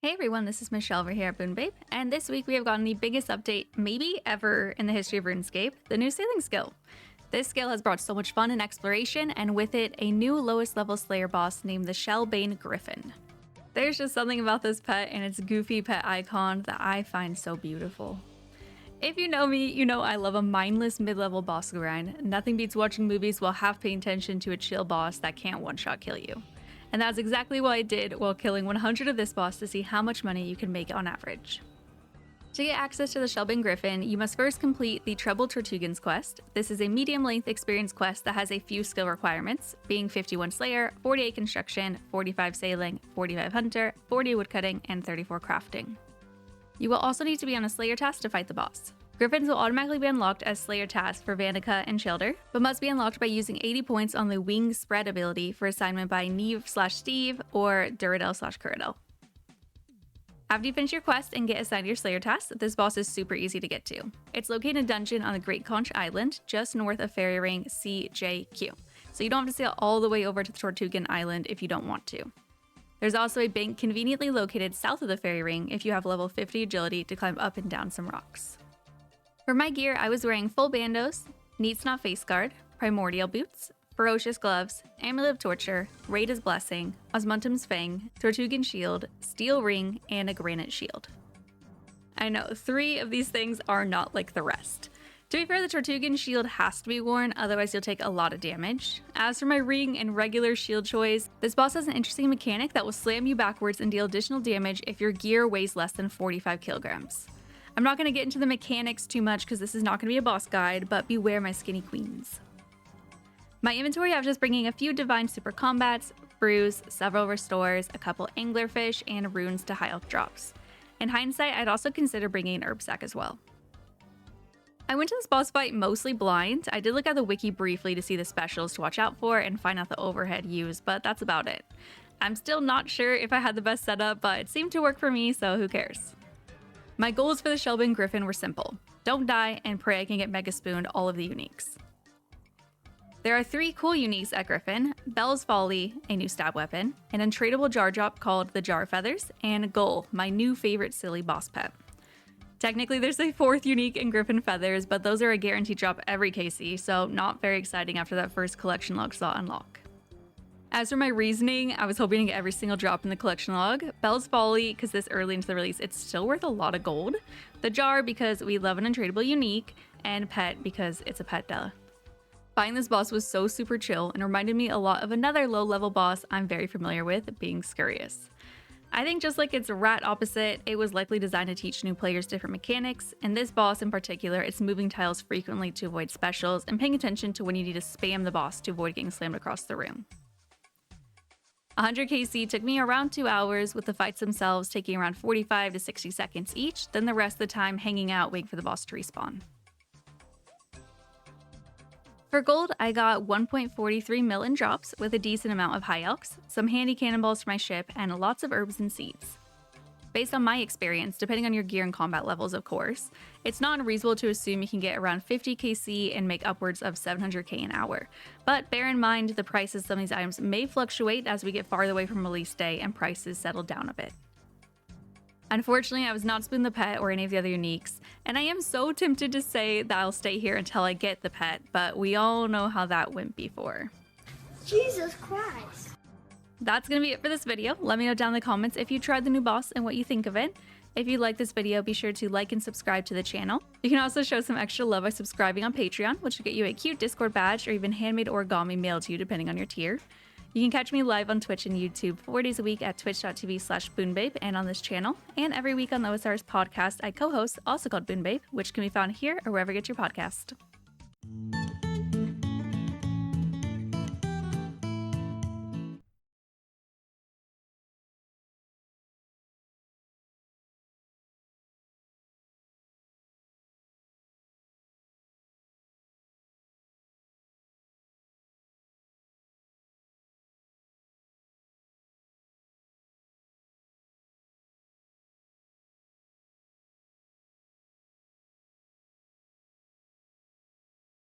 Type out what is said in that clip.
Hey everyone, this is Michelle over here at Bunebape, and this week we have gotten the biggest update maybe ever in the history of RuneScape, the new sailing skill. This skill has brought so much fun and exploration, and with it, a new lowest level slayer boss named the Shellbane Gryphon. There's just something about this pet and its goofy pet icon that I find so beautiful. If you know me, you know I love a mindless mid-level boss grind. Nothing beats watching movies while half paying attention to a chill boss that can't one-shot kill you. And that's exactly what I did while killing 100 of this boss to see how much money you can make on average. To get access to the Shellbane Gryphon, you must first complete the Troubled Tortugan's quest. This is a medium-length experience quest that has a few skill requirements, being 51 Slayer, 48 Construction, 45 Sailing, 45 Hunter, 40 Woodcutting, and 34 Crafting. You will also need to be on a Slayer task to fight the boss. Gryphons will automatically be unlocked as Slayer tasks for Vandika and Shelder, but must be unlocked by using 80 points on the Wing Spread ability for assignment by Neve/Steve or Duradel/Curadel. After you finish your quest and get assigned your Slayer task, this boss is super easy to get to. It's located in a dungeon on the Great Conch Island, just north of Fairy Ring CJQ, so you don't have to sail all the way over to Tortugan Island if you don't want to. There's also a bank conveniently located south of the Fairy Ring if you have level 50 agility to climb up and down some rocks. For my gear, I was wearing full bandos, Needs Not face guard, primordial boots, ferocious gloves, amulet of torture, Rada's blessing, Osmuntum's fang, Tortugan shield, steel ring, and a granite shield. I know, 3 of these things are not like the rest. To be fair, the Tortugan shield has to be worn, otherwise you'll take a lot of damage. As for my ring and regular shield choice, this boss has an interesting mechanic that will slam you backwards and deal additional damage if your gear weighs less than 45 kilograms. I'm not going to get into the mechanics too much because this is not going to be a boss guide, but beware my skinny queens. My inventory, I was just bringing a few Divine Super Combats, brews, several restores, a couple anglerfish, and runes to high elf drops. In hindsight, I'd also consider bringing an herb sack as well. I went to this boss fight mostly blind. I did look at the wiki briefly to see the specials to watch out for and find out the overhead used, but that's about it. I'm still not sure if I had the best setup, but it seemed to work for me, so who cares. My goals for the Shellbane Gryphon were simple. Don't die and pray I can get Mega Spooned all of the uniques. There are 3 cool uniques at Gryphon: Bell's Folly, a new stab weapon, an untradeable jar drop called the Jar Feathers, and Gull, my new favorite silly boss pet. Technically there's a 4th unique in Gryphon Feathers, but those are a guaranteed drop every KC, so not very exciting after that first collection log saw unlock. As for my reasoning, I was hoping to get every single drop in the collection log. Bell's Folly, because this early into the release, it's still worth a lot of gold. The Jar, because we love an untradeable unique. And Pet, because it's a pet duh. Fighting this boss was so super chill and reminded me a lot of another low-level boss I'm very familiar with, being Scurious. I think just like its rat opposite, it was likely designed to teach new players different mechanics, and this boss in particular, it's moving tiles frequently to avoid specials and paying attention to when you need to spam the boss to avoid getting slammed across the room. 100 KC took me around 2 hours, with the fights themselves taking around 45 to 60 seconds each, then the rest of the time hanging out waiting for the boss to respawn. For gold, I got 1.43 mil in drops with a decent amount of high elks, some handy cannonballs for my ship, and lots of herbs and seeds. Based on my experience, depending on your gear and combat levels of course, it's not unreasonable to assume you can get around 50 KC and make upwards of 700k an hour. But bear in mind the prices of some of these items may fluctuate as we get farther away from release day and prices settle down a bit. Unfortunately, I was not Spoon the Pet or any of the other uniques, and I am so tempted to say that I'll stay here until I get the pet, but we all know how that went before. Jesus Christ. That's going to be it for this video. Let me know down in the comments if you tried the new boss and what you think of it. If you like this video, be sure to like and subscribe to the channel. You can also show some extra love by subscribing on Patreon, which will get you a cute Discord badge or even handmade origami mailed to you depending on your tier. You can catch me live on Twitch and YouTube 4 days a week at twitch.tv/Bunebape and on this channel. And every week on the OSRS podcast I co-host, also called Bunebape, which can be found here or wherever you get your podcast.